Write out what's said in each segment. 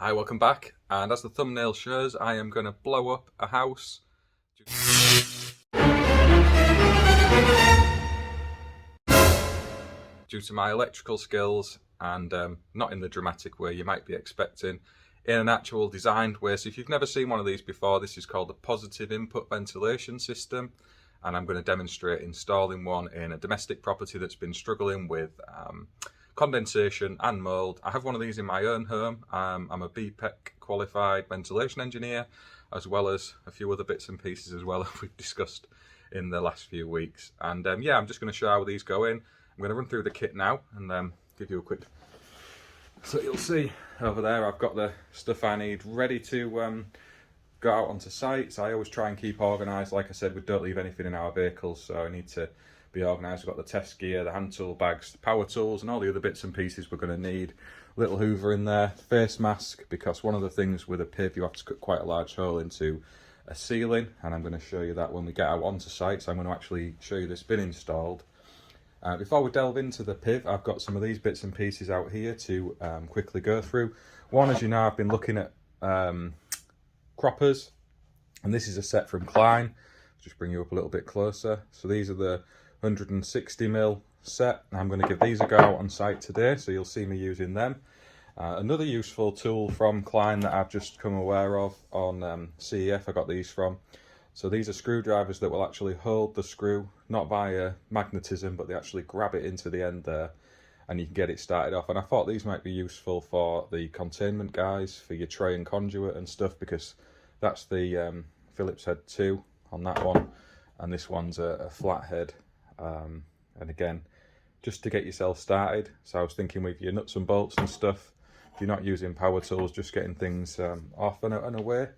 Hi, welcome back, and as the thumbnail shows, I am going to blow up a house due to my electrical skills, and not in the dramatic way you might be expecting, in an actual designed way. So if you've never seen one of these before, this is called a positive input ventilation system, and I'm going to demonstrate installing one in a domestic property that's been struggling with condensation and mould. I have one of these in my own home. I'm a BPEC qualified ventilation engineer, as well as a few other bits and pieces as well that we've discussed in the last few weeks. And yeah, I'm just going to show how these go in. I'm going to run through the kit now and give you a quick... So you'll see over there I've got the stuff I need ready to go out onto site. So I always try and keep organised. Like I said, we don't leave anything in our vehicles, so I need to be organised. We've got the test gear, the hand tool bags, the power tools, and all the other bits and pieces we're going to need. Little hoover in there, face mask, because one of the things with a PIV, you have to cut quite a large hole into a ceiling, and I'm going to show you that when we get out onto site. So I'm going to actually show you this bin installed. Before we delve into the PIV, I've got some of these bits and pieces out here to quickly go through. One, as you know, I've been looking at croppers, and this is a set from Klein. Just bring you up a little bit closer. So these are the 160mm set. I'm going to give these a go out on site today, so you'll see me using them. Another useful tool from Klein that I've just come aware of on CEF, I got these from. So these are screwdrivers that will actually hold the screw, not via magnetism, but they actually grab it into the end there, and you can get it started off. And I thought these might be useful for the containment guys, for your tray and conduit and stuff, because that's the Phillips head 2 on that one, and this one's a flat head. And again, just to get yourself started. So I was thinking with your nuts and bolts and stuff, if you're not using power tools, just getting things off and away.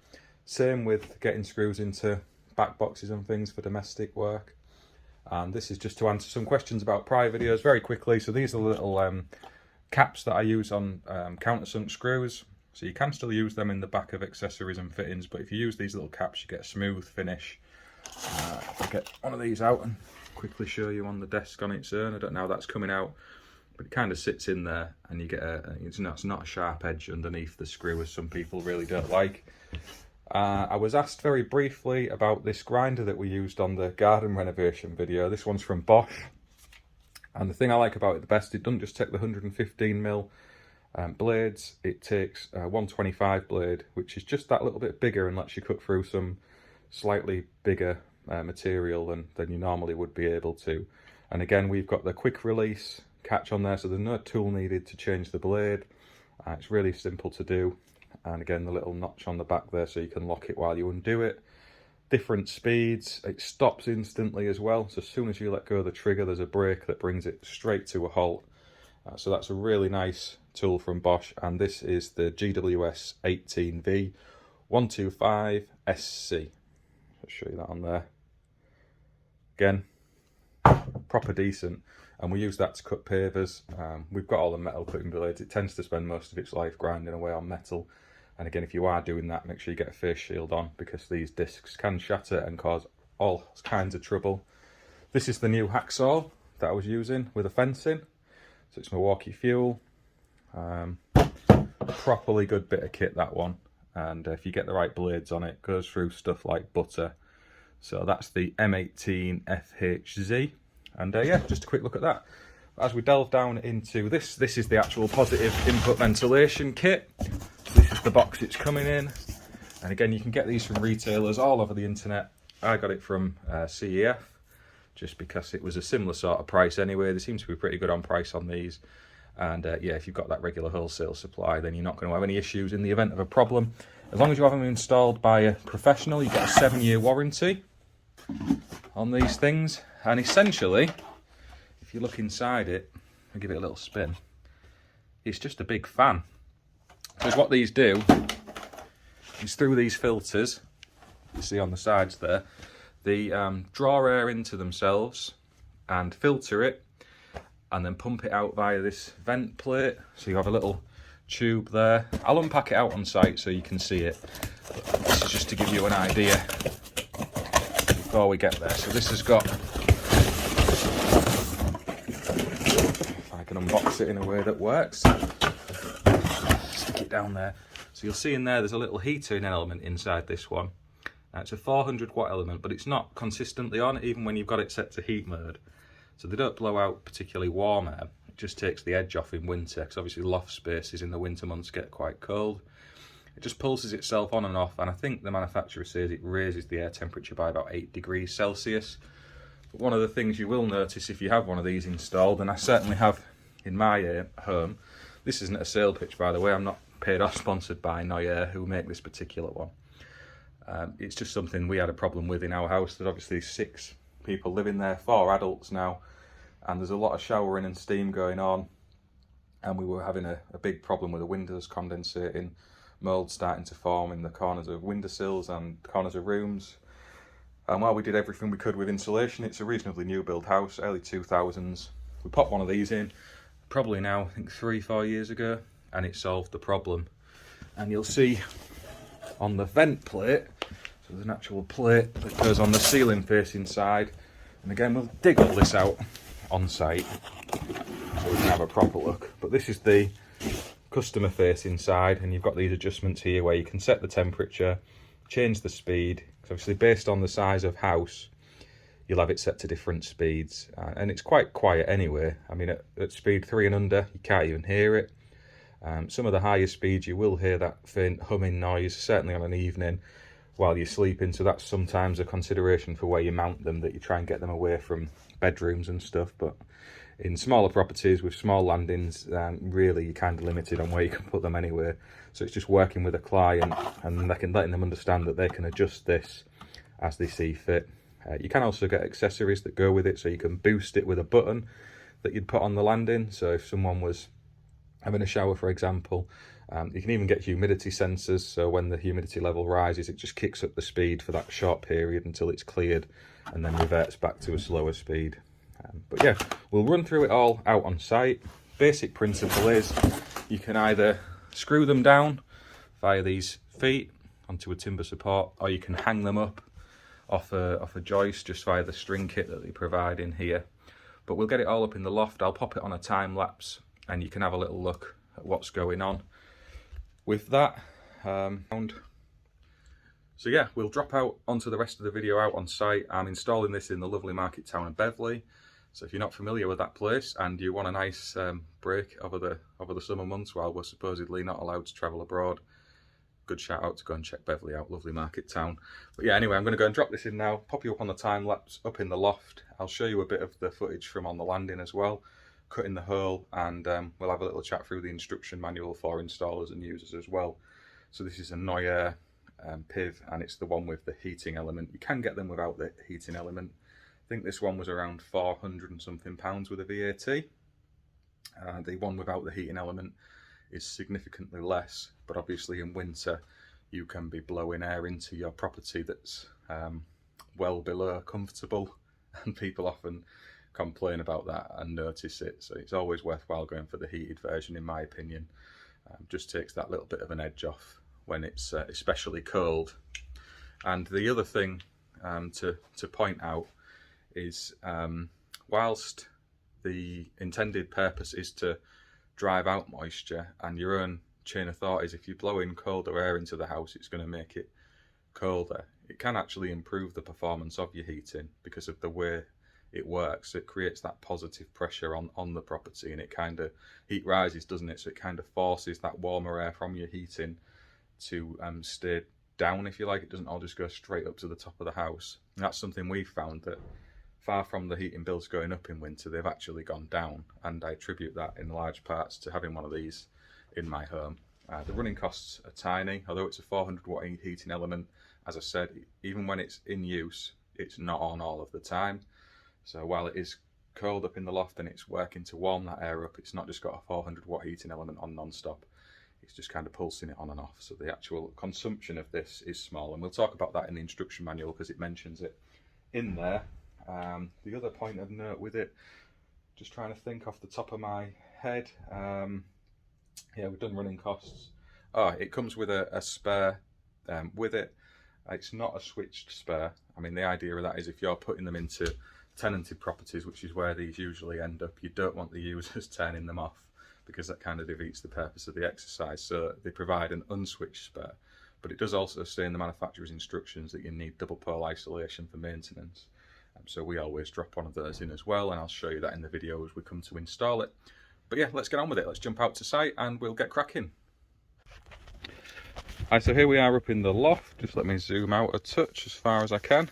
Same with getting screws into back boxes and things for domestic work. And this is just to answer some questions about prior videos very quickly. So these are the little caps that I use on countersunk screws. So you can still use them in the back of accessories and fittings, but if you use these little caps, you get a smooth finish. I'll get one of these out and quickly show you on the desk on its own. I don't know how that's coming out, but it kind of sits in there, and you get it's not a sharp edge underneath the screw, as some people really don't like. I was asked very briefly about this grinder that we used on the garden renovation video. This one's from Bosch, and the thing I like about it the best, it doesn't just take the 115mm blades, it takes a 125 blade, which is just that little bit bigger and lets you cut through some slightly bigger material than you normally would be able to. And again, we've got the quick release catch on there, so there's no tool needed to change the blade. It's really simple to do. And again, the little notch on the back there, so you can lock it while you undo it. Different speeds, it stops instantly as well. So as soon as you let go of the trigger, there's a brake that brings it straight to a halt. So that's a really nice tool from Bosch, and this is the GWS 18V 125SC. I'll show you that on there. Again, proper decent, and we use that to cut pavers. We've got all the metal cutting blades. It tends to spend most of its life grinding away on metal, and again, if you are doing that, make sure you get a face shield on, because these discs can shatter and cause all kinds of trouble. This is the new hacksaw that I was using with a fencing, so it's Milwaukee Fuel. Properly good bit of kit, that one, and if you get the right blades on it, goes through stuff like butter. So that's the M18FHZ, and yeah, just a quick look at that. As we delve down into this is the actual positive input ventilation kit. This is the box it's coming in, and again, you can get these from retailers all over the internet. I got it from CEF, just because it was a similar sort of price anyway. They seem to be pretty good on price on these. And yeah, if you've got that regular wholesale supply, then you're not going to have any issues in the event of a problem. As long as you have them installed by a professional, you get a 7-year warranty on these things. And essentially, if you look inside it, I'll give it a little spin, it's just a big fan. Because what these do is, through these filters, you see on the sides there, they draw air into themselves and filter it, and then pump it out via this vent plate. So you have a little tube there. I'll unpack it out on site so you can see it. But this is just to give you an idea before we get there. So this has got, if I can unbox it in a way that works, stick it down there. So you'll see in there's a little heating element inside this one. Now it's a 400 watt element, but it's not consistently on, even when you've got it set to heat mode. So they don't blow out particularly warm air. It just takes the edge off in winter, because obviously loft spaces in the winter months get quite cold. It just pulses itself on and off, and I think the manufacturer says it raises the air temperature by about 8 degrees Celsius. But one of the things you will notice if you have one of these installed, and I certainly have in my home, this isn't a sale pitch by the way, I'm not paid or sponsored by Nuaire who make this particular one. It's just something we had a problem with in our house. There's obviously 6 people living there, 4 adults now, and there's a lot of showering and steam going on, and we were having a big problem with the windows condensating, mould starting to form in the corners of windowsills and corners of rooms. And while we did everything we could with insulation, it's a reasonably new build house, early 2000s. We popped one of these in, probably now, I think 3-4 years ago, and it solved the problem. And you'll see on the vent plate, so there's an actual plate that goes on the ceiling facing side. And again, we'll dig all this out on site so we can have a proper look. But this is the customer facing side, and you've got these adjustments here where you can set the temperature, change the speed. So obviously based on the size of house, you'll have it set to different speeds, and it's quite quiet anyway. I mean, at speed 3 and under, you can't even hear it. Some of the higher speeds, you will hear that faint humming noise, certainly on an evening while you're sleeping. So that's sometimes a consideration for where you mount them, that you try and get them away from bedrooms and stuff. But in smaller properties with small landings, really you're kind of limited on where you can put them anyway. So it's just working with a client and letting them understand that they can adjust this as they see fit. You can also get accessories that go with it, so you can boost it with a button that you'd put on the landing. So if someone was having a shower, for example, you can even get humidity sensors, so when the humidity level rises, it just kicks up the speed for that short period until it's cleared and then reverts back to a slower speed. But yeah, we'll run through it all out on site. Basic principle is you can either screw them down via these feet onto a timber support, or you can hang them up off a joist just via the string kit that they provide in here. But we'll get it all up in the loft. I'll pop it on a time lapse and you can have a little look at what's going on with that. So yeah, we'll drop out onto the rest of the video out on site. I'm installing this in the lovely market town of Beverley. So if you're not familiar with that place and you want a nice break over the summer months while we're supposedly not allowed to travel abroad, good shout out to go and check Beverley out, lovely market town. But yeah, anyway, I'm going to go and drop this in now, pop you up on the time lapse up in the loft. I'll show you a bit of the footage from on the landing as well, cutting the hole, and we'll have a little chat through the instruction manual for installers and users as well. So this is a Nuaire PIV, and it's the one with the heating element. You can get them without the heating element. I think this one was around 400 and something pounds with a VAT. The one without the heating element is significantly less, but obviously in winter you can be blowing air into your property that's well below comfortable, and people often complain about that and notice it. So it's always worthwhile going for the heated version, in my opinion. Just takes that little bit of an edge off when it's especially cold. And the other thing to point out is whilst the intended purpose is to drive out moisture, and your own chain of thought is if you blow in colder air into the house, it's going to make it colder. It can actually improve the performance of your heating because of the way it works. It creates that positive pressure on the property, and it kind of, heat rises, doesn't it? So it kind of forces that warmer air from your heating to stay down, if you like. It doesn't all just go straight up to the top of the house. And that's something we've found, that far from the heating bills going up in winter, they've actually gone down, and I attribute that in large parts to having one of these in my home. The running costs are tiny, although it's a 400 watt heating element. As I said, even when it's in use, it's not on all of the time. So while it is cold up in the loft and it's working to warm that air up, it's not just got a 400 watt heating element on non-stop. It's just kind of pulsing it on and off. So the actual consumption of this is small, and we'll talk about that in the instruction manual because it mentions it in there. The other point of note with it, just trying to think off the top of my head, yeah, we've done running costs. It comes with a spare with it. It's not a switched spare. I mean, the idea of that is if you're putting them into tenanted properties, which is where these usually end up, you don't want the users turning them off because that kind of defeats the purpose of the exercise. So they provide an unswitched spare, but it does also say in the manufacturer's instructions that you need double pole isolation for maintenance. So we always drop one of those in as well, and I'll show you that in the video as we come to install it. But yeah, let's get on with it. Let's jump out to site and we'll get cracking. Right, so here we are up in the loft. Just let me zoom out a touch as far as I can.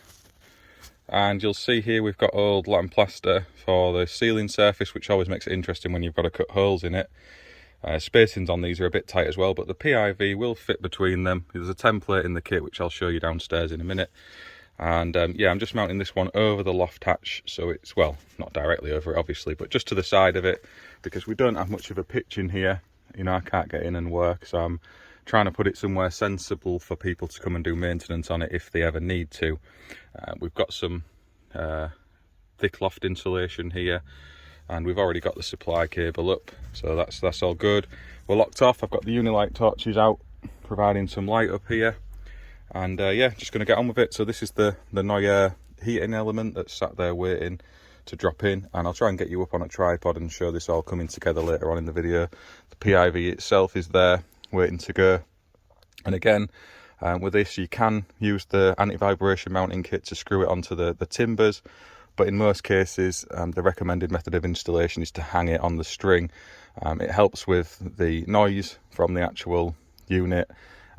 And you'll see here we've got old lath and plaster for the ceiling surface, which always makes it interesting when you've got to cut holes in it. Spacings on these are a bit tight as well, but the PIV will fit between them. There's a template in the kit which I'll show you downstairs in a minute. And yeah, I'm just mounting this one over the loft hatch, so it's, well, not directly over it obviously, but just to the side of it, because we don't have much of a pitch in here. You know, I can't get in and work, so I'm trying to put it somewhere sensible for people to come and do maintenance on it if they ever need to. We've got some thick loft insulation here, and we've already got the supply cable up, so that's all good. We're locked off. I've got the Unilight torches out, providing some light up here. And yeah, just going to get on with it. So this is the Nuaire heating element that's sat there waiting to drop in, and I'll try and get you up on a tripod and show this all coming together later on in the video. The PIV itself is there waiting to go, and again with this you can use the anti-vibration mounting kit to screw it onto the timbers, but in most cases the recommended method of installation is to hang it on the string. It helps with the noise from the actual unit.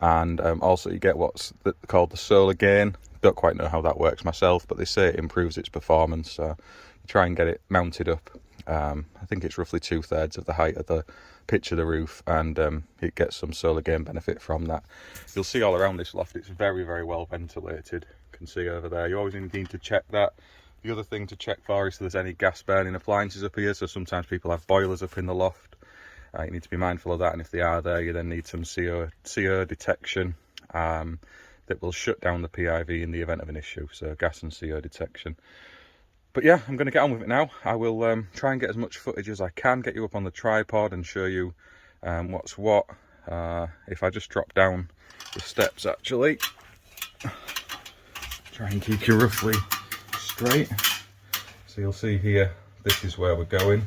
And also you get what's called the solar gain. Don't quite know how that works myself, but they say it improves its performance. So you try and get it mounted up. I think it's roughly 2/3 of the height of the pitch of the roof, and it gets some solar gain benefit from that. You'll see all around this loft, it's very, very well ventilated. You can see over there. You always need to check that. The other thing to check for is if there's any gas burning appliances up here. So sometimes people have boilers up in the loft. You need to be mindful of that, and if they are there, you then need some CO detection that will shut down the PIV in the event of an issue, so gas and CO detection. But yeah, I'm going to get on with it now. I will try and get as much footage as I can, get you up on the tripod and show you what's what. If I just drop down the steps actually, try and keep you roughly straight. So you'll see here, this is where we're going.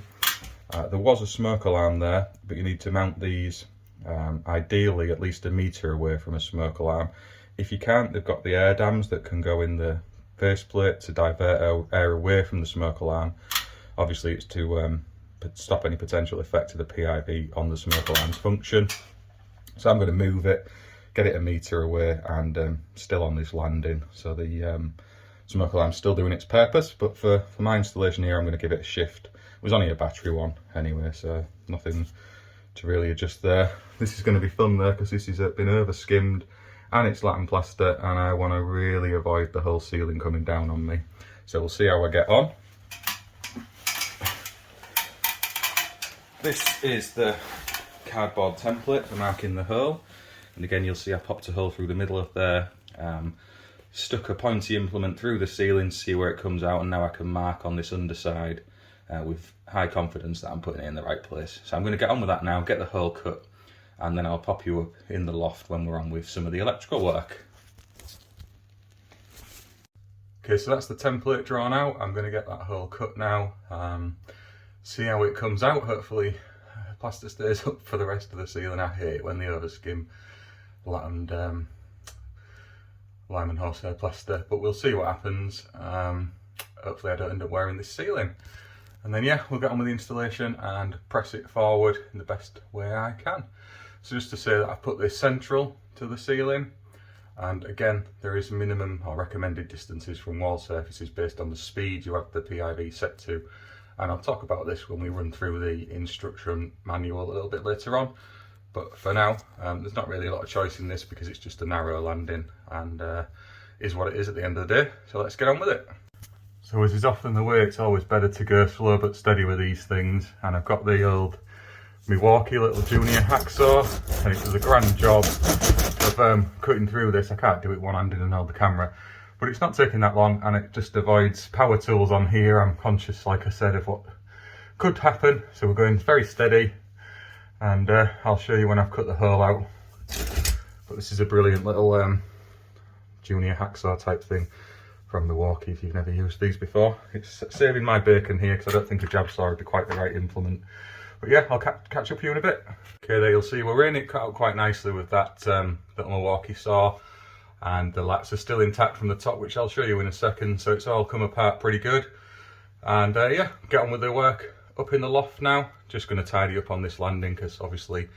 There was a smoke alarm there, but you need to mount these ideally at least 1 metre away from a smoke alarm. If you can't, they've got the air dams that can go in the faceplate to divert air away from the smoke alarm. Obviously it's to stop any potential effect of the PIV on the smoke alarm's function. So I'm going to move it, get it 1 metre away, and still on this landing. So the smoke alarm's still doing its purpose, but for my installation here I'm going to give it a shift. It was only a battery one anyway, so nothing to really adjust there. This is going to be fun though, because this has been over skimmed and it's lath and plaster, and I want to really avoid the whole ceiling coming down on me. So we'll see how I get on. This is the cardboard template for marking the hole, and again you'll see I popped a hole through the middle of there, stuck a pointy implement through the ceiling to see where it comes out, and now I can mark on this underside with high confidence that I'm putting it in the right place. So I'm going to get on with that now, get the hole cut, and then I'll pop you up in the loft when we're on with some of the electrical work. Okay, so that's the template drawn out. I'm going to get that hole cut now, see how it comes out. Hopefully plaster stays up for the rest of the ceiling. I hate it when they overskim lime and horsehair plaster, but we'll see what happens. Hopefully I don't end up wearing this ceiling. And then yeah, we'll get on with the installation and press it forward in the best way I can. So just to say that I've put this central to the ceiling, and again there is minimum or recommended distances from wall surfaces based on the speed you have the PIV set to, and I'll talk about this when we run through the instruction manual a little bit later on. But for now, there's not really a lot of choice in this because it's just a narrow landing, and is what it is at the end of the day. So let's get on with it. So as is often the way, it's always better to go slow but steady with these things, and I've got the old Milwaukee little junior hacksaw, and it does a grand job of cutting through this. I can't do it one-handed and hold the camera, but it's not taking that long, and it just avoids power tools on here. I'm conscious, like I said, of what could happen, so we're going very steady, and I'll show you when I've cut the hole out. But this is a brilliant little junior hacksaw type thing from Milwaukee if you've never used these before. It's saving my bacon here because I don't think a jab saw would be quite the right implement But yeah, I'll catch up with you in a bit. Okay, there you'll see we're in. It cut out quite nicely with that little Milwaukee saw, and the lats are still intact from the top, which I'll show you in a second. So it's all come apart pretty good. And yeah, get on with the work up in the loft now. Just going to tidy up on this landing because obviously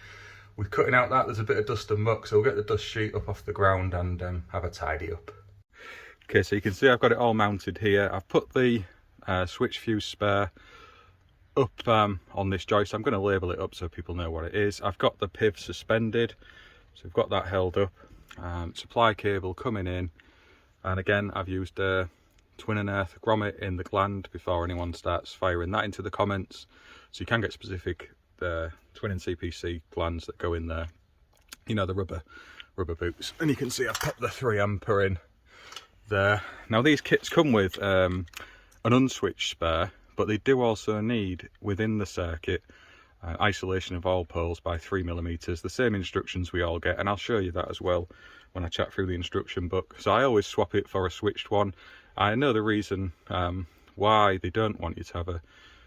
with cutting out that there's a bit of dust and muck, so we'll get the dust sheet up off the ground and have a tidy up. Okay, so you can see I've got it all mounted here. I've put the switch fuse spare up on this joist. I'm going to label it up so people know what it is. I've got the PIV suspended, so we've got that held up. Supply cable coming in, and again I've used a twin and earth grommet in the gland before anyone starts firing that into the comments. So you can get specific twin and CPC glands that go in there, you know, the rubber boots. And you can see I've put the 3 ampere in there. Now these kits come with an unswitched spare, but they do also need within the circuit isolation of all poles by 3mm, the same instructions we all get, and I'll show you that as well when I chat through the instruction book. So I always swap it for a switched one. I know the reason why they don't want you to have a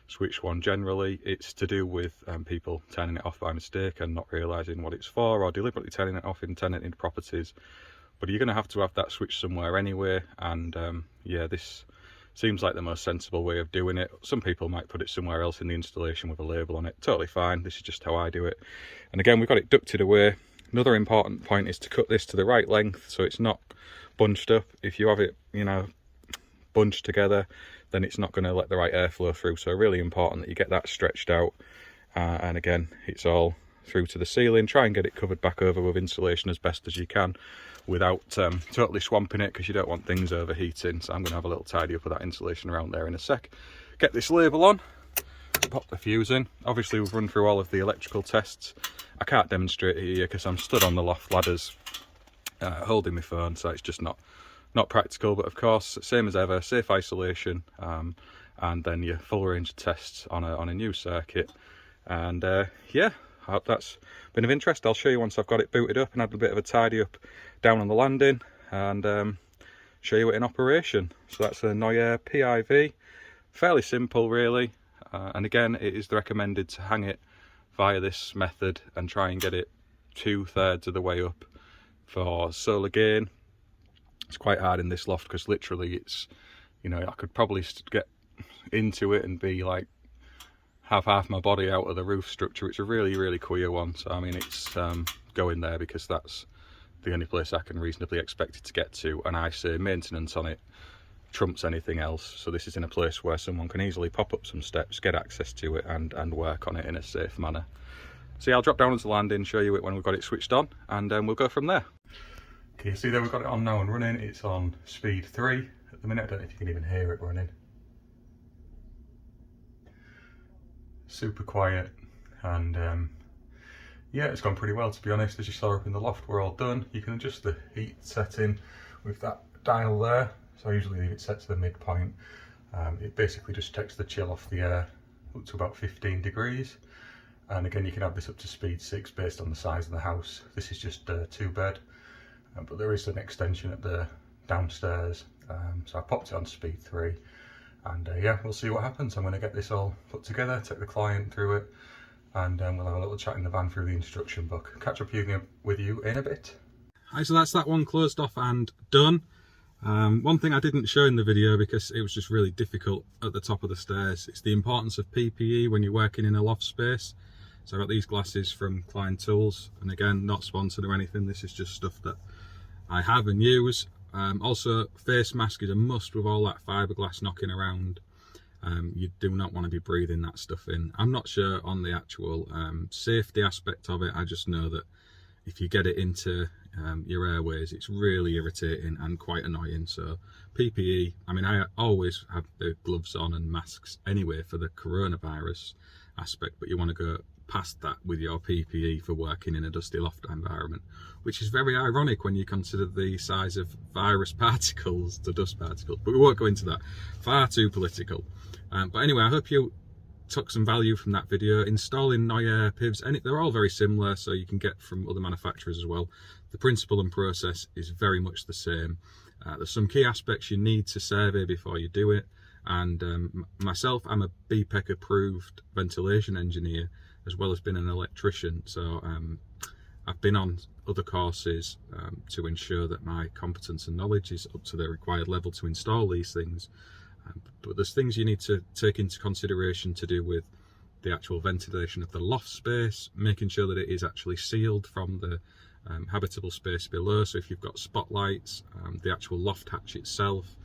switched one. Generally it's to do with people turning it off by mistake and not realising what it's for, or deliberately turning it off in tenanted properties. But you're going to have that switch somewhere anyway, and yeah, this seems like the most sensible way of doing it. Some people might put it somewhere else in the installation with a label on it. Totally fine. This is just how I do it. And again, we've got it ducted away. Another important point is to cut this to the right length so it's not bunched up. If you have it, you know, bunched together, then it's not going to let the right airflow through. So really important that you get that stretched out. And again, it's all through to the ceiling. Try and get it covered back over with insulation as best as you can, without totally swamping it, because you don't want things overheating. So I'm going to have a little tidy up of that insulation around there in a sec. Get this label on, pop the fuse in. Obviously we've run through all of the electrical tests. I can't demonstrate it here because I'm stood on the loft ladders holding my phone, so it's just not practical. But of course, same as ever, safe isolation, and then your full range of tests on a new circuit. And yeah, I hope that's been of interest. I'll show you once I've got it booted up and had a bit of a tidy up down on the landing, and show you it in operation. So that's a Nuaire PIV, fairly simple really, and again it is recommended to hang it via this method and try and get it 2/3 of the way up for solar gain. It's quite hard in this loft because literally it's, you know, I could probably get into it and be like have half my body out of the roof structure. It's a really queer one, so I mean it's going there because that's the only place I can reasonably expect it to get to, and I say maintenance on it trumps anything else. So this is in a place where someone can easily pop up some steps, get access to it, and work on it in a safe manner. So yeah, I'll drop down onto the landing, show you it when we've got it switched on, and we'll go from there. Okay, you see there we've got it on now and running. It's on speed 3 at the minute. I don't know if you can even hear it running. Super quiet, and yeah, it's gone pretty well, to be honest. As you saw up in the loft, we're all done. You can adjust the heat setting with that dial there, so I usually leave it set to the midpoint. It basically just takes the chill off the air up to about 15 degrees, and again you can have this up to speed 6 based on the size of the house. This is just a 2-bed, but there is an extension at the downstairs, so I popped it on speed 3. And yeah, we'll see what happens. I'm going to get this all put together, take the client through it, and we'll have a little chat in the van through the instruction book. Catch up with you in a bit. Right, so that's that one closed off and done. One thing I didn't show in the video because it was just really difficult at the top of the stairs, it's the importance of PPE when you're working in a loft space. So I've got these glasses from Klein Tools, and again, not sponsored or anything, this is just stuff that I have and use. Also, face mask is a must with all that fiberglass knocking around. You do not want to be breathing that stuff in. I'm not sure on the actual safety aspect of it. I just know that if you get it into your airways, it's really irritating and quite annoying. So PPE, I mean, I always have the gloves on and masks anyway for the coronavirus aspect, but you want to go past that with your PPE for working in a dusty loft environment, which is very ironic when you consider the size of virus particles, the dust particles, but we won't go into that, far too political. But anyway, I hope you took some value from that video. Installing Nuaire PIVs, and they're all very similar, so you can get from other manufacturers as well. The principle and process is very much the same. There's some key aspects you need to survey before you do it, and myself, I'm a BPEC approved ventilation engineer, as well as being an electrician. So I've been on other courses to ensure that my competence and knowledge is up to the required level to install these things. But there's things you need to take into consideration to do with the actual ventilation of the loft space, making sure that it is actually sealed from the habitable space below. So if you've got spotlights, the actual loft hatch itself,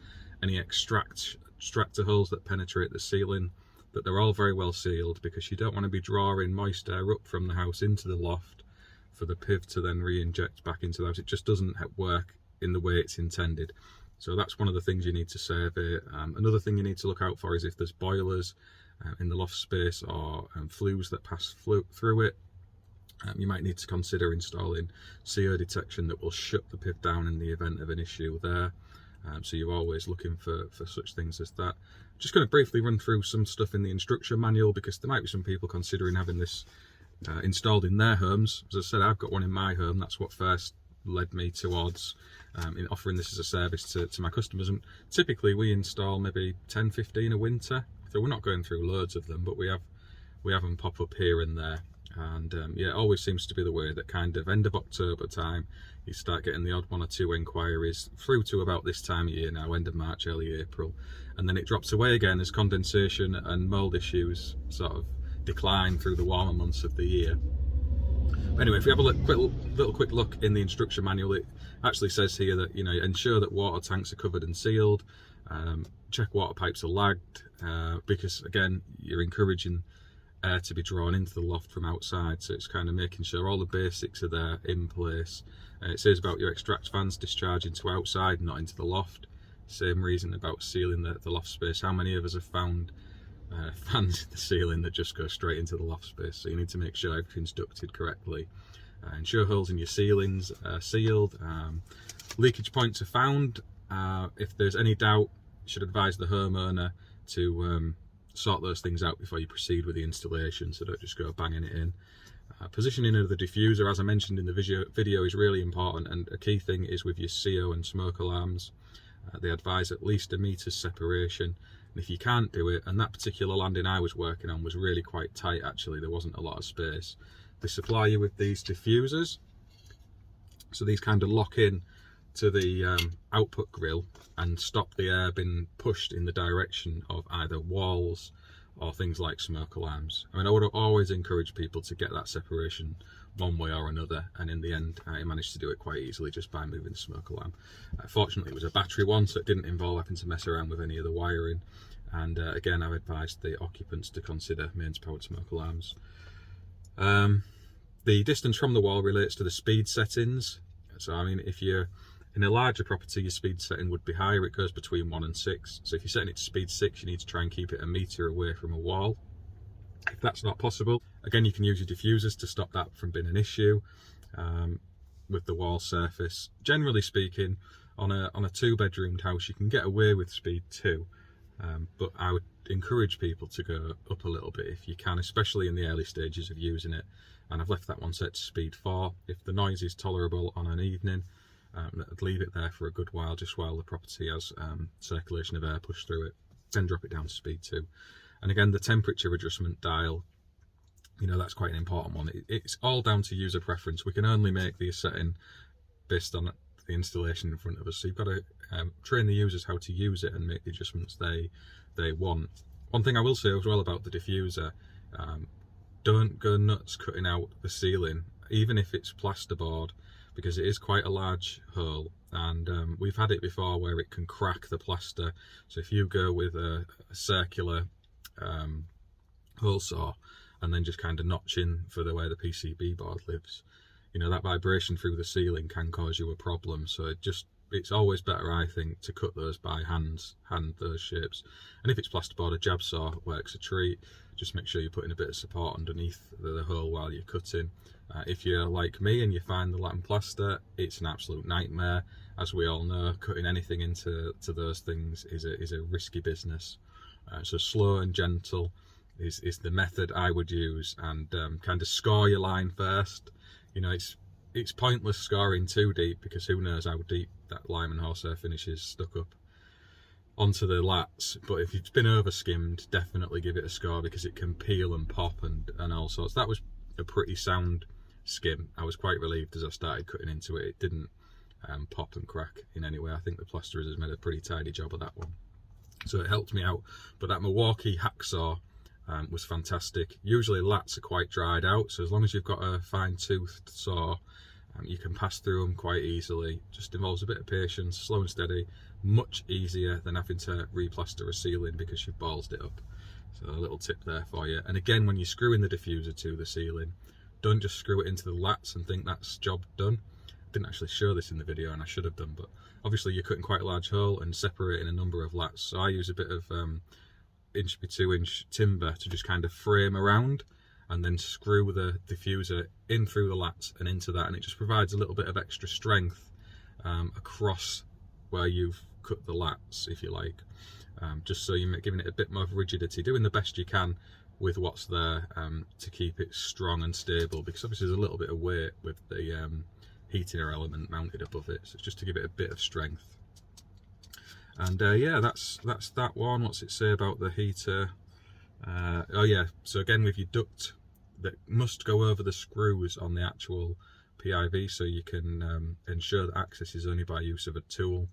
any extractor holes that penetrate the ceiling, that they're all very well sealed, because you don't want to be drawing moist air up from the house into the loft for the PIV to then re-inject back into the house. It just doesn't work in the way it's intended. So that's one of the things you need to survey. Another thing you need to look out for is if there's boilers in the loft space, or flues that pass through it. You might need to consider installing CO detection that will shut the PIV down in the event of an issue there. So you're always looking for such things as that. Just going to briefly run through some stuff in the instruction manual, because there might be some people considering having this installed in their homes. As I said, I've got one in my home. That's what first led me towards in offering this as a service to my customers. And typically we install maybe 10-15 a winter, so we're not going through loads of them, but we have them pop up here and there. And yeah, it always seems to be the way that kind of end of October time you start getting the odd 1 or 2 inquiries through to about this time of year now, end of March, early April, and then it drops away again as condensation and mould issues sort of decline through the warmer months of the year. Anyway, if we have a quick look in the instruction manual, it actually says here that, you know, ensure that water tanks are covered and sealed, check water pipes are lagged, because again, you're encouraging air to be drawn into the loft from outside, so it's kind of making sure all the basics are there in place. It says about your extract fans discharging to outside, not into the loft. Same reason about sealing the loft space. How many of us have found fans in the ceiling that just go straight into the loft space? So you need to make sure everything's ducted correctly. Ensure holes in your ceilings are sealed. Leakage points are found. If there's any doubt, you should advise the homeowner to sort those things out before you proceed with the installation, so don't just go banging it in. Positioning of the diffuser, as I mentioned in the video, is really important, and a key thing is with your CO and smoke alarms. They advise at least 1 meter's separation, and if you can't do it, and that particular landing I was working on was really quite tight actually, there wasn't a lot of space, they supply you with these diffusers. So these kind of lock in to the output grill and stop the air being pushed in the direction of either walls or things like smoke alarms. I mean, I would always encourage people to get that separation one way or another, and in the end I managed to do it quite easily just by moving the smoke alarm. Fortunately it was a battery one, so it didn't involve having to mess around with any of the wiring, and again I've advised the occupants to consider mains powered smoke alarms. The distance from the wall relates to the speed settings. So I mean, if you're in a larger property, your speed setting would be higher. It goes between 1 and 6. So if you're setting it to speed 6, you need to try and keep it 1 meter away from a wall. If that's not possible, again, you can use your diffusers to stop that from being an issue with the wall surface. Generally speaking, on a 2-bedroomed house, you can get away with speed 2, but I would encourage people to go up a little bit if you can, especially in the early stages of using it. And I've left that one set to speed 4. If the noise is tolerable on an evening, I'd leave it there for a good while, just while the property has circulation of air pushed through it, then drop it down to speed 2. And again, the temperature adjustment dial, you know, that's quite an important one. It's all down to user preference. We can only make the setting based on the installation in front of us, so you've got to train the users how to use it and make the adjustments they want. One thing I will say as well about the diffuser, don't go nuts cutting out the ceiling, even if it's plasterboard, because it is quite a large hole, and we've had it before where it can crack the plaster. So if you go with a circular hole saw and then just kind of notch in for where the PCB board lives, you know, that vibration through the ceiling can cause you a problem. So it's always better, I think, to cut those by hand those shapes. And if it's plasterboard, a jab saw works a treat. Just make sure you're putting a bit of support underneath the hole while you're cutting. If you're like me and you find the latten plaster, it's an absolute nightmare. As we all know, cutting anything into those things is a risky business. So slow and gentle is the method I would use, and kind of score your line first. You know, it's pointless scoring too deep, because who knows how deep that lime and horsehair finish is stuck up. onto the lats, but if it's been over skimmed, definitely give it a score, because it can peel and pop and all sorts. That was a pretty sound skim. I was quite relieved as I started cutting into it. It didn't pop and crack in any way. I think the plasterers has made a pretty tidy job of that one, so it helped me out. But that Milwaukee hacksaw was fantastic. Usually lats are quite dried out, so as long as you've got a fine-toothed saw, you can pass through them quite easily. Just involves a bit of patience, slow and steady. Much easier than having to replaster a ceiling because you've ballsed it up. So a little tip there for you. And again, when you screw in the diffuser to the ceiling, don't just screw it into the lats and think that's job done. I didn't actually show this in the video, and I should have done, but obviously you're cutting quite a large hole and separating a number of lats. So I use a bit of 1x2 inch timber to just kind of frame around, and then screw the diffuser in through the lats and into that, and it just provides a little bit of extra strength across where you've cut the lats, if you like, just so you're giving it a bit more rigidity, doing the best you can with what's there to keep it strong and stable, because obviously there's a little bit of weight with the heater element mounted above it, so it's just to give it a bit of strength. And yeah, that's that one. What's it say about the heater? Oh yeah, so again with your duct that must go over the screws on the actual PIV, so you can ensure that access is only by use of a tool,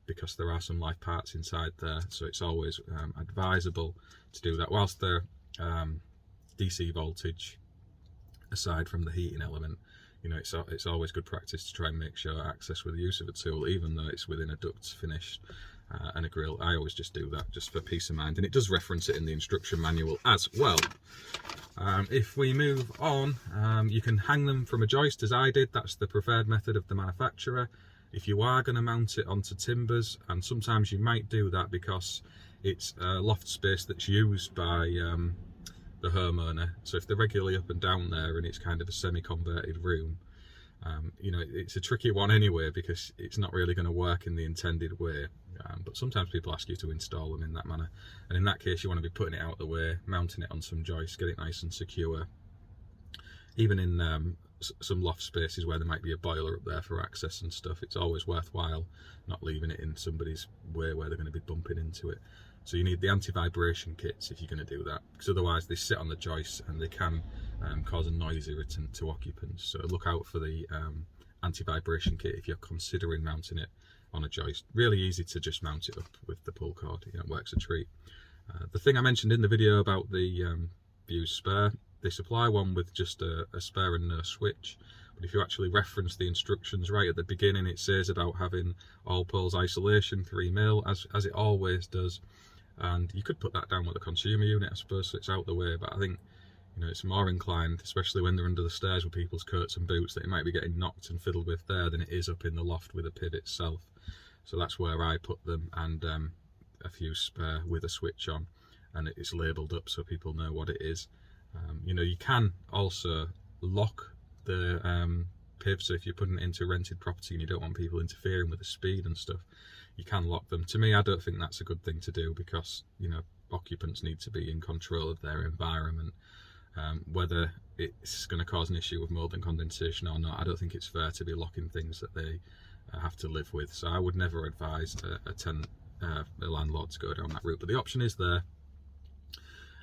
because there are some live parts inside there, so it's always advisable to do that. Whilst the DC voltage, aside from the heating element, you know, it's always good practice to try and make sure access with the use of a tool, even though it's within a duct finish and a grill. I always just do that just for peace of mind, and it does reference it in the instruction manual as well. If we move on, you can hang them from a joist as I did. That's the preferred method of the manufacturer. If you are going to mount it onto timbers, and sometimes you might do that because it's a loft space that's used by the homeowner, so if they're regularly up and down there and it's kind of a semi-converted room, you know, it's a tricky one anyway, because it's not really going to work in the intended way. But sometimes people ask you to install them in that manner, and in that case you want to be putting it out of the way, mounting it on some joists, get it nice and secure. Even in some loft spaces where there might be a boiler up there for access and stuff, it's always worthwhile not leaving it in somebody's way where they're going to be bumping into it. So you need the anti-vibration kits if you're going to do that, because otherwise they sit on the joists and they can cause a noise irritant to occupants. So look out for the anti-vibration kit if you're considering mounting it on a joist. Really easy to just mount it up with the pull cord, you know, it works a treat. The thing I mentioned in the video about the Fuse spare, they supply one with just a spare and no switch, but if you actually reference the instructions right at the beginning, it says about having all poles isolation 3mm, as it always does. And you could put that down with a consumer unit, I suppose, so it's out the way, but I think, you know, it's more inclined, especially when they're under the stairs with people's coats and boots, that it might be getting knocked and fiddled with there than it is up in the loft with a PIV itself. So that's where I put them, and a Fuse spare with a switch on, and it's labelled up so people know what it is. You know, you can also lock the PIV, so if you're putting it into rented property and you don't want people interfering with the speed and stuff, you can lock them. To me, I don't think that's a good thing to do, because, you know, occupants need to be in control of their environment. Whether it's going to cause an issue with mould and condensation or not, I don't think it's fair to be locking things that they have to live with. So I would never advise a landlord to go down that route, but the option is there.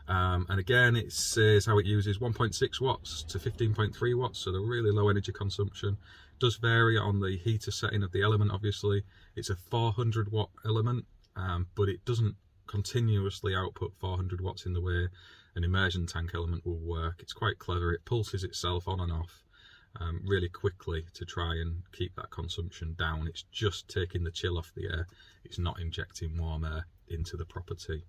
And again, it says how it uses 1.6 watts to 15.3 watts, so the really low energy consumption. It does vary on the heater setting of the element, obviously. It's a 400 watt element, but it doesn't continuously output 400 watts in the way an immersion tank element will work. It's quite clever. It pulses itself on and off really quickly to try and keep that consumption down. It's just taking the chill off the air. It's not injecting warm air into the property.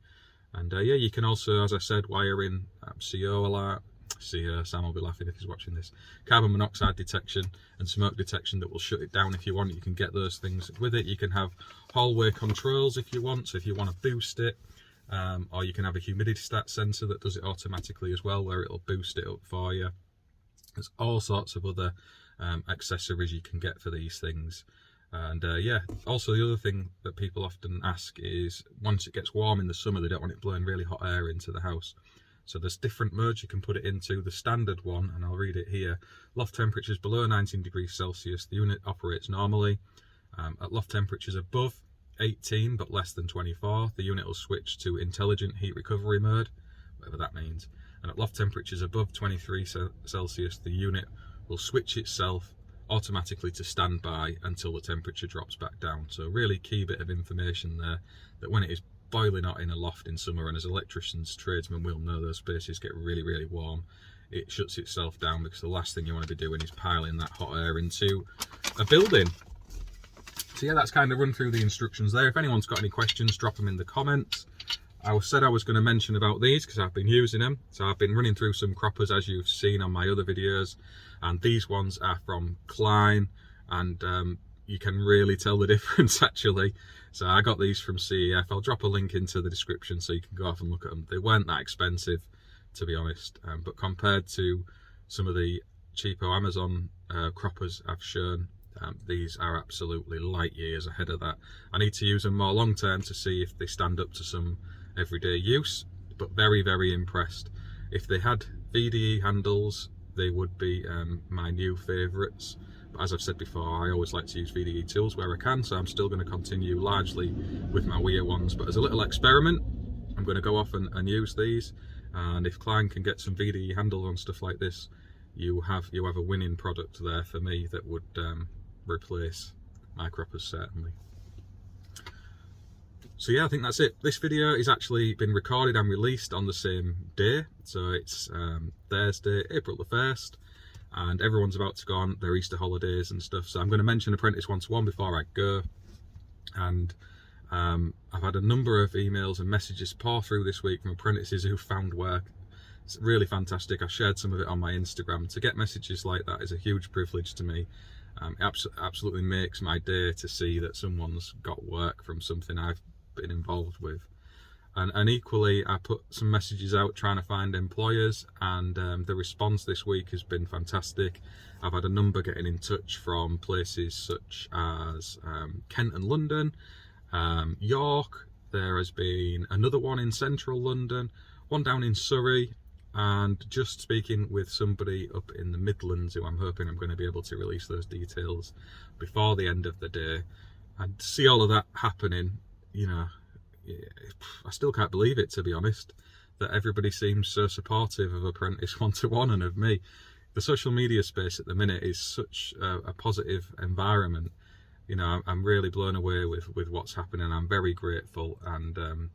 And yeah, you can also, as I said, wire in CO alert. Sam will be laughing if he's watching this. Carbon monoxide detection and smoke detection that will shut it down if you want. You can get those things with it. You can have hallway controls if you want, so if you want to boost it, or you can have a humidity stat sensor that does it automatically as well, where it'll boost it up for you. There's all sorts of other accessories you can get for these things. And yeah, also the other thing that people often ask is, once it gets warm in the summer, they don't want it blowing really hot air into the house. So there's different modes you can put it into. The standard one, and I'll read it here: loft temperatures below 19 degrees Celsius, the unit operates normally. At loft temperatures above 18 but less than 24, the unit will switch to intelligent heat recovery mode, whatever that means. And at loft temperatures above 23 Celsius, the unit will switch itself automatically to standby until the temperature drops back down. So a really key bit of information there, that when it is boiling hot in a loft in summer, and as electricians, tradesmen will know, those spaces get really, really warm, it shuts itself down, because the last thing you want to be doing is piling that hot air into a building. So yeah, that's kind of run through the instructions there. If anyone's got any questions, drop them in the comments. I said I was going to mention about these because I've been using them. So I've been running through some croppers, as you've seen on my other videos, and these ones are from Klein, and you can really tell the difference actually. So I got these from CEF. I'll drop a link into the description so you can go off and look at them. They weren't that expensive, to be honest, but compared to some of the cheapo Amazon croppers I've shown, these are absolutely light years ahead of that. I need to use them more long term to see if they stand up to some everyday use, but very, very impressed. If they had VDE handles, they would be my new favourites. But as I've said before, I always like to use VDE tools where I can, so I'm still going to continue largely with my Weir ones. But as a little experiment, I'm going to go off and use these. And if Klein can get some VDE handles on stuff like this, you have a winning product there for me that would replace my croppers certainly. So yeah, I think that's it. This video is actually been recorded and released on the same day, so it's Thursday, April the 1st, and everyone's about to go on their Easter holidays and stuff. So I'm going to mention Apprentice 121 before I go. And I've had a number of emails and messages pour through this week from apprentices who found work. It's really fantastic. I shared some of it on my Instagram. To get messages like that is a huge privilege to me. It absolutely makes my day to see that someone's got work from something I've been involved with. And equally, I put some messages out trying to find employers, and the response this week has been fantastic. I've had a number getting in touch from places such as Kent and London, York. There has been another one in central London, one down in Surrey, and just speaking with somebody up in the Midlands who I'm hoping I'm going to be able to release those details before the end of the day. And to see all of that happening, you know, I still can't believe it, to be honest, that everybody seems so supportive of Apprentice 121 and of me. The social media space at the minute is such a positive environment. You know, I'm really blown away with what's happening. I'm very grateful, and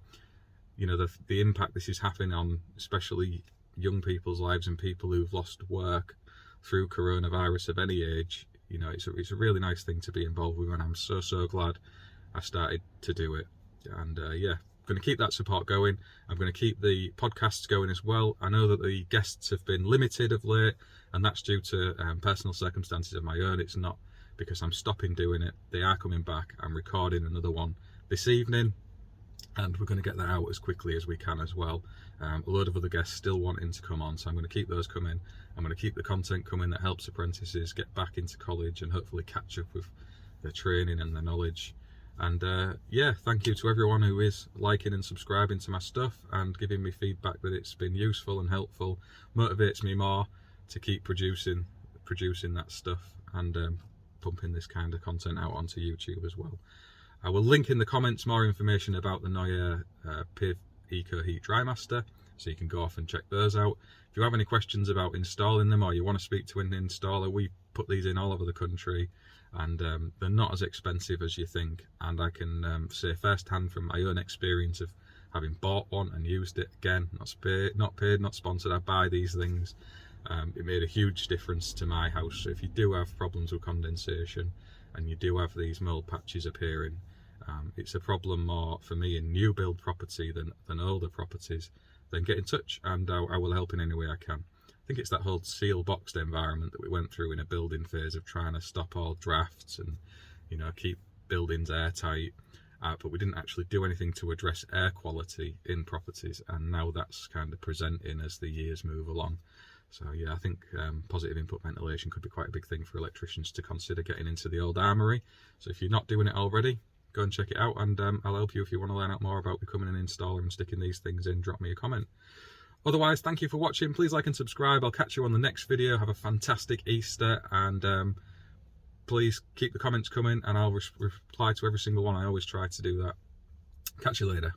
you know, the impact this is having on especially young people's lives and people who've lost work through coronavirus of any age. You know, it's a really nice thing to be involved with, and I'm so glad I started to do it. And yeah, I'm going to keep that support going. I'm going to keep the podcasts going as well. I know that the guests have been limited of late, and that's due to personal circumstances of my own. It's not because I'm stopping doing it. They are coming back. I'm recording another one this evening, and we're going to get that out as quickly as we can as well. A load of other guests still wanting to come on, so I'm going to keep those coming. I'm going to keep the content coming that helps apprentices get back into college and hopefully catch up with their training and their knowledge. And yeah, thank you to everyone who is liking and subscribing to my stuff and giving me feedback that it's been useful and helpful. Motivates me more to keep producing that stuff and pumping this kind of content out onto YouTube as well. I will link in the comments more information about the Nuaire PIV Eco Heat Drymaster, so you can go off and check those out. If you have any questions about installing them, or you want to speak to an installer, we put these in all over the country, and they're not as expensive as you think. And I can say firsthand from my own experience of having bought one and used it, again, not paid, not sponsored, I buy these things. It made a huge difference to my house. So if you do have problems with condensation and you do have these mould patches appearing, it's a problem more for me in new build property than older properties, then get in touch and I will help in any way I can. I think it's that whole seal boxed environment that we went through in a building phase of trying to stop all drafts and, you know, keep buildings airtight, but we didn't actually do anything to address air quality in properties, and now that's kind of presenting as the years move along. So yeah, I think positive input ventilation could be quite a big thing for electricians to consider getting into the old armoury. So if you're not doing it already, go and check it out, and I'll help you if you want to learn out more about becoming an installer and sticking these things in. Drop me a comment. Otherwise, thank you for watching. Please like and subscribe. I'll catch you on the next video. Have a fantastic Easter, and please keep the comments coming, and I'll reply to every single one. I always try to do that. Catch you later.